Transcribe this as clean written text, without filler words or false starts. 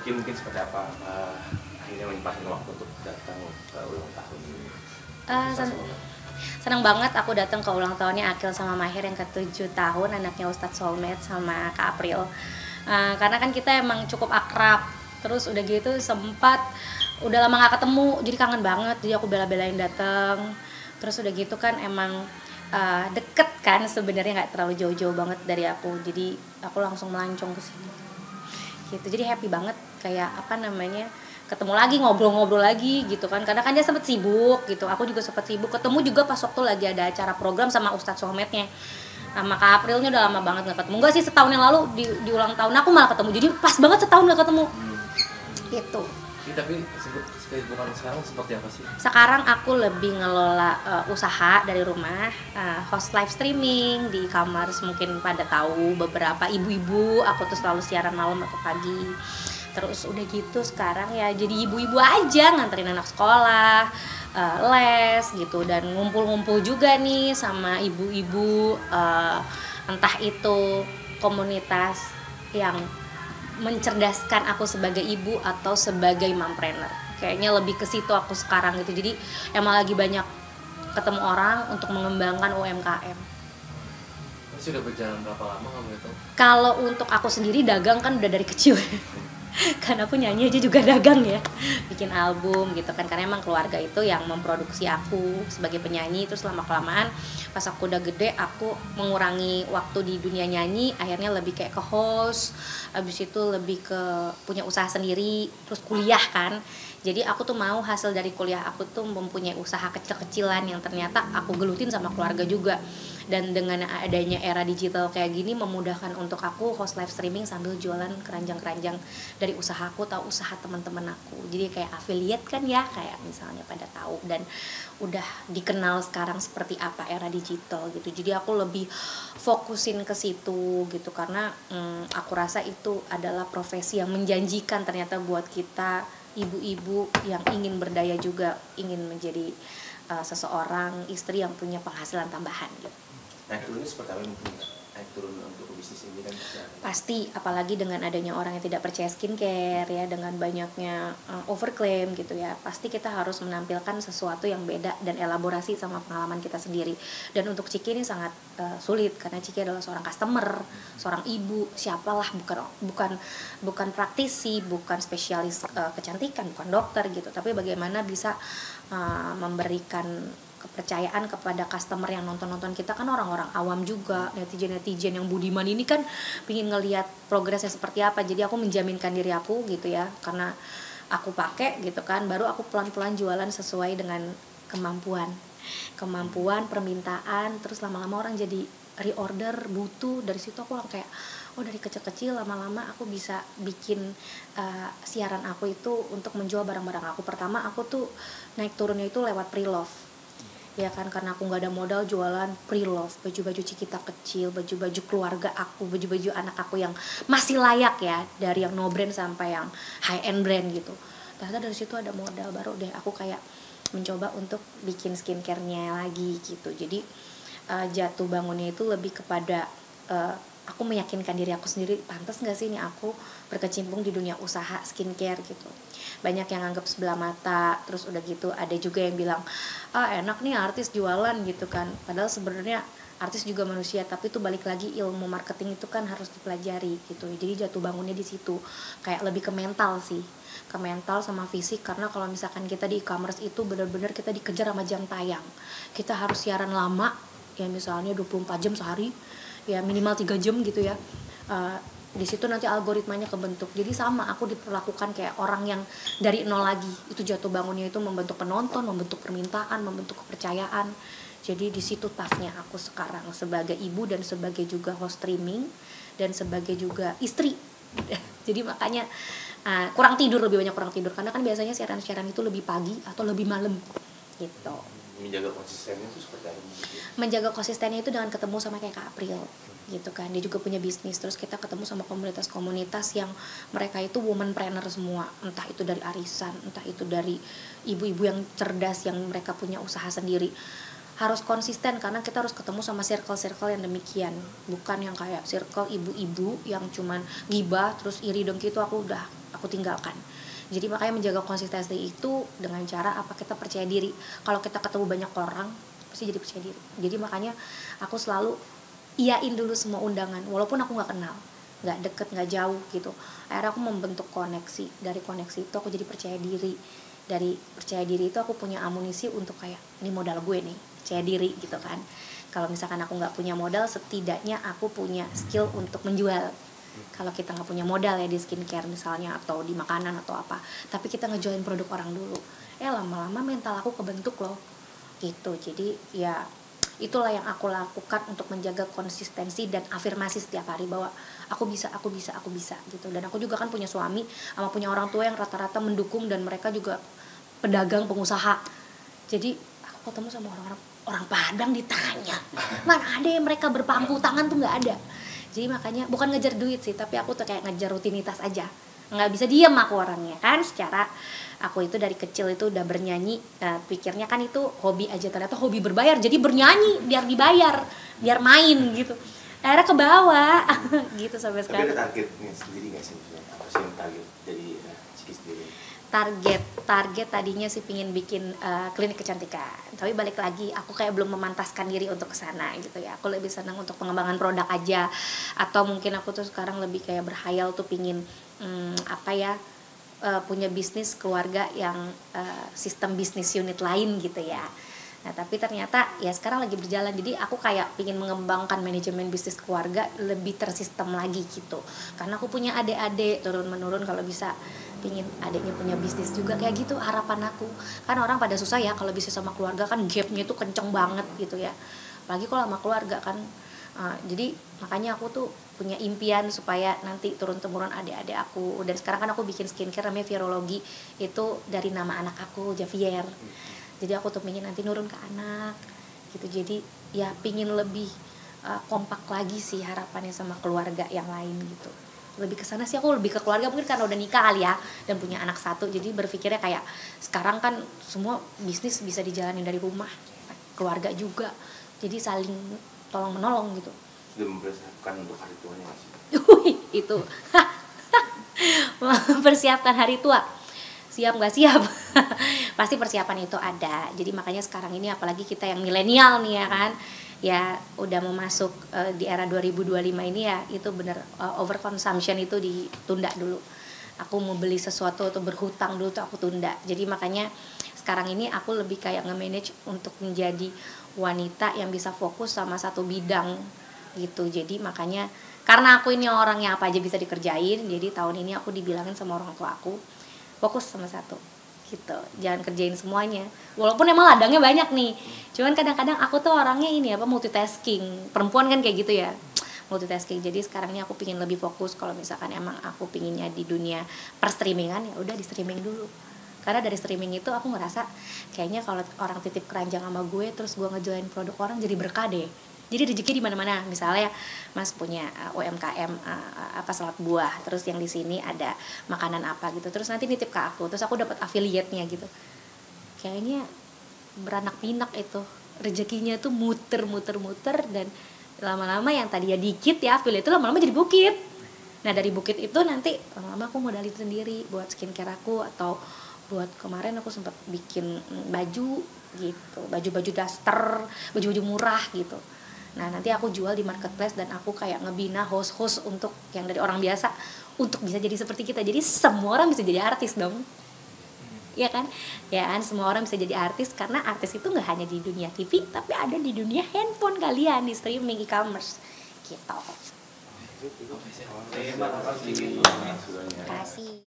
Ciki mungkin seperti apa akhirnya menyempatkan waktu untuk datang ke ulang tahun Senang banget aku datang ke ulang tahunnya Akil sama Mahir yang ke-7 tahun, anaknya Ustadz Soulmate sama Kak April. Karena kan kita emang cukup akrab, terus udah gitu sempat udah lama gak ketemu, jadi kangen banget, jadi aku bela-belain datang. Terus udah gitu kan emang deket kan sebenarnya, nggak terlalu jauh-jauh banget dari aku, jadi aku langsung melancong ke sini gitu. Jadi happy banget, kayak apa namanya, ketemu lagi, ngobrol-ngobrol lagi gitu kan, karena kan dia sempet sibuk gitu, aku juga sempet sibuk, ketemu juga pas waktu lagi ada acara program sama Ustadz Soulmate-nya. Sama Kak Aprilnya udah lama banget gak ketemu, enggak sih, setahun yang lalu di ulang tahun aku malah ketemu, jadi pas banget setahun gak ketemu gitu. Tapi kesibukan sekarang seperti apa sih? Sekarang aku lebih ngelola usaha dari rumah, host live streaming di e-commerce. Mungkin pada tahu beberapa ibu-ibu, aku tuh selalu siaran malam atau pagi. Terus udah gitu sekarang ya jadi ibu-ibu aja, nganterin anak sekolah, les gitu, dan ngumpul-ngumpul juga nih sama ibu-ibu, entah itu komunitas yang mencerdaskan aku sebagai ibu atau sebagai mompreneur. Kayaknya lebih ke situ aku sekarang gitu. Jadi emang lagi banyak ketemu orang untuk mengembangkan UMKM. Sudah berjalan berapa lama kamu itu? Kalau untuk aku sendiri dagang kan udah dari kecil. Kan aku nyanyi aja juga dagang ya, bikin album gitu kan, karena emang keluarga itu yang memproduksi aku sebagai penyanyi. Terus lama-kelamaan pas aku udah gede, aku mengurangi waktu di dunia nyanyi, akhirnya lebih kayak ke host, abis itu lebih ke punya usaha sendiri, terus kuliah kan. Jadi aku tuh mau hasil dari kuliah aku tuh mempunyai usaha kecil-kecilan yang ternyata aku gelutin sama keluarga juga. Dan dengan adanya era digital kayak gini memudahkan untuk aku host live streaming sambil jualan keranjang-keranjang dari usahaku atau usaha teman-teman aku. Jadi kayak affiliate kan ya, kayak misalnya pada tahu, dan udah dikenal sekarang seperti apa era digital gitu. Jadi aku lebih fokusin ke situ gitu, karena aku rasa itu adalah profesi yang menjanjikan ternyata buat kita ibu-ibu yang ingin berdaya juga, ingin menjadi seseorang istri yang punya penghasilan tambahan gitu. Naik turunnya seperti apa mungkin? Naik turun untuk bisnis ini kan pasti, apalagi dengan adanya orang yang tidak percaya skincare ya, dengan banyaknya overclaim gitu ya, pasti kita harus menampilkan sesuatu yang beda dan elaborasi sama pengalaman kita sendiri. Dan untuk Ciki ini sangat sulit, karena Ciki adalah seorang customer, seorang ibu, siapalah, bukan praktisi, bukan spesialis kecantikan, bukan dokter gitu, tapi bagaimana bisa memberikan kepercayaan kepada customer yang nonton kita. Kan orang-orang awam juga, netizen yang budiman ini kan pingin ngelihat progresnya seperti apa. Jadi aku menjaminkan diri aku gitu ya, karena aku pakai gitu kan, baru aku pelan-pelan jualan sesuai dengan kemampuan, permintaan. Terus lama-lama orang jadi reorder, butuh. Dari situ aku kayak, oh dari kecil-kecil lama-lama aku bisa bikin siaran aku itu untuk menjual barang-barang aku. Pertama aku tuh naik turunnya itu lewat pre-love ya kan, karena aku nggak ada modal, jualan pre-love, baju-baju Cikita kecil, baju-baju keluarga aku, baju-baju anak aku yang masih layak ya, dari yang no brand sampai yang high end brand gitu. Ternyata dari situ ada modal, baru deh aku kayak mencoba untuk bikin skincare-nya lagi gitu. Jadi jatuh bangunnya itu lebih kepada aku meyakinkan diri aku sendiri, pantas nggak sih ini aku berkecimpung di dunia usaha skincare gitu. Banyak yang anggap sebelah mata, terus udah gitu ada juga yang bilang enak nih artis jualan gitu kan, padahal sebenarnya artis juga manusia, tapi itu balik lagi ilmu marketing itu kan harus dipelajari gitu. Jadi jatuh bangunnya di situ, kayak lebih ke mental sih, ke mental sama fisik. Karena kalau misalkan kita di e-commerce itu benar-benar kita dikejar sama jam tayang, kita harus siaran lama ya, misalnya 24 jam sehari ya, minimal 3 jam gitu ya. Di situ nanti algoritmanya kebentuk. Jadi sama, aku diperlakukan kayak orang yang dari nol lagi. Itu jatuh bangunnya itu membentuk penonton, membentuk permintaan, membentuk kepercayaan. Jadi di situ tasnya aku sekarang sebagai ibu dan sebagai juga host streaming dan sebagai juga istri. Jadi makanya kurang tidur, lebih banyak kurang tidur, karena kan biasanya siaran-siaran itu lebih pagi atau lebih malam gitu. Menjaga konsistennya itu seperti apa? Menjaga konsistennya itu dengan ketemu sama kayak Kak April gitu kan, dia juga punya bisnis, terus kita ketemu sama komunitas-komunitas yang mereka itu womanpreneur semua, entah itu dari arisan, entah itu dari ibu-ibu yang cerdas yang mereka punya usaha sendiri. harus konsisten karena kita harus ketemu sama circle-circle yang demikian, bukan yang kayak circle ibu-ibu yang cuman gibah terus iri dengki, itu aku tinggalkan. Jadi makanya menjaga konsistensi itu dengan cara apa, kita percaya diri. Kalau kita ketemu banyak orang pasti jadi percaya diri. Jadi makanya aku selalu iyain dulu semua undangan walaupun aku nggak kenal, nggak deket, nggak jauh gitu. Akhirnya aku membentuk koneksi, dari koneksi itu aku jadi percaya diri, dari percaya diri itu aku punya amunisi untuk kayak ini modal gue nih, percaya diri gitu kan. Kalau misalkan aku nggak punya modal, setidaknya aku punya skill untuk menjual. Kalau kita nggak punya modal ya di skincare misalnya atau di makanan atau apa, tapi kita ngejualin produk orang dulu, lama-lama mental aku kebentuk loh gitu. Jadi ya itulah yang aku lakukan untuk menjaga konsistensi dan afirmasi setiap hari bahwa aku bisa gitu. Dan aku juga kan punya suami sama punya orang tua yang rata-rata mendukung dan mereka juga pedagang, pengusaha. Jadi aku ketemu sama orang Padang ditanya, mana ada yang mereka berpangku tangan tuh, nggak ada. Jadi makanya bukan ngejar duit sih, tapi aku tuh kayak ngejar rutinitas aja. Nggak bisa diem aku orangnya kan, secara aku itu dari kecil itu udah bernyanyi. Nah, pikirnya kan itu hobi aja, ternyata hobi berbayar. Jadi bernyanyi biar dibayar, biar main gitu. Akhirnya ke bawah gitu sampai sekarang. Tapi ada targetnya sendiri nggak sih? Apa sih yang target dari Ciki sendiri? Target tadinya sih pingin bikin klinik kecantikan, tapi balik lagi aku kayak belum memantaskan diri untuk kesana gitu ya. Aku lebih senang untuk pengembangan produk aja, atau mungkin aku tuh sekarang lebih kayak berhayal tuh pingin punya bisnis keluarga yang sistem bisnis unit lain gitu ya. Nah tapi ternyata ya sekarang lagi berjalan, jadi aku kayak pingin mengembangkan manajemen bisnis keluarga lebih tersistem lagi gitu. Karena aku punya adik-adik turun menurun, kalau bisa pingin adiknya punya bisnis juga kayak gitu harapan aku. Kan orang pada susah ya kalau bisnis sama keluarga, kan gapnya itu kenceng banget gitu ya. Apalagi kalau sama keluarga kan. Jadi makanya aku tuh punya impian supaya nanti turun-temurun adik-adik aku. Dan sekarang kan aku bikin skincare namanya Virologi, itu dari nama anak aku, Javier. Jadi aku tuh pingin nanti nurun ke anak gitu. Jadi ya pingin lebih kompak lagi sih harapannya sama keluarga yang lain gitu. Lebih ke sana sih, aku lebih ke keluarga mungkin karena udah nikah kali ya, dan punya anak satu. Jadi berpikirnya kayak sekarang kan semua bisnis bisa dijalani dari rumah, keluarga juga. Jadi saling tolong menolong gitu. Sudah mempersiapkan untuk hari tuanya nggak sih? Itu mempersiapkan hari tua, siap nggak siap? Pasti persiapan itu ada. Jadi makanya sekarang ini apalagi kita yang milenial nih ya kan, ya udah mau masuk di era 2025 ini ya, itu bener overconsumption itu ditunda dulu. Aku mau beli sesuatu atau berhutang dulu tuh aku tunda. Jadi makanya sekarang ini aku lebih kayak nge-manage untuk menjadi wanita yang bisa fokus sama satu bidang gitu. Jadi makanya karena aku ini orangnya apa aja bisa dikerjain, jadi tahun ini aku dibilangin sama orang tua aku, fokus sama satu gitu, jangan kerjain semuanya. Walaupun emang ladangnya banyak nih, cuman kadang-kadang aku tuh orangnya ini multitasking. Perempuan kan kayak gitu ya, multitasking. Jadi sekarang ini aku pingin lebih fokus. Kalau misalkan emang aku pinginnya di dunia perstreamingan, ya udah di streaming dulu. Karena dari streaming itu aku ngerasa kayaknya kalau orang titip keranjang sama gue terus gue ngejualin produk orang, jadi berkah deh. Jadi rezeki di mana-mana. Misalnya Mas punya UMKM salad buah, terus yang di sini ada makanan apa gitu, terus nanti nitip ke aku, terus aku dapat affiliate-nya gitu. Kayaknya beranak pinak itu. Rezekinya tuh muter dan lama-lama yang tadinya dikit ya affiliate itu lama-lama jadi bukit. Nah, dari bukit itu nanti lama-lama aku modalin sendiri buat skincare aku, atau buat kemarin aku sempat bikin baju gitu, baju-baju daster, baju-baju murah gitu. Nah nanti aku jual di marketplace dan aku kayak ngebina host-host untuk yang dari orang biasa untuk bisa jadi seperti kita. Jadi semua orang bisa jadi artis dong, ya kan? Ya kan, semua orang bisa jadi artis karena artis itu nggak hanya di dunia TV, tapi ada di dunia handphone kalian, di streaming, e-commerce gitu. Terima kasih. Terima kasih.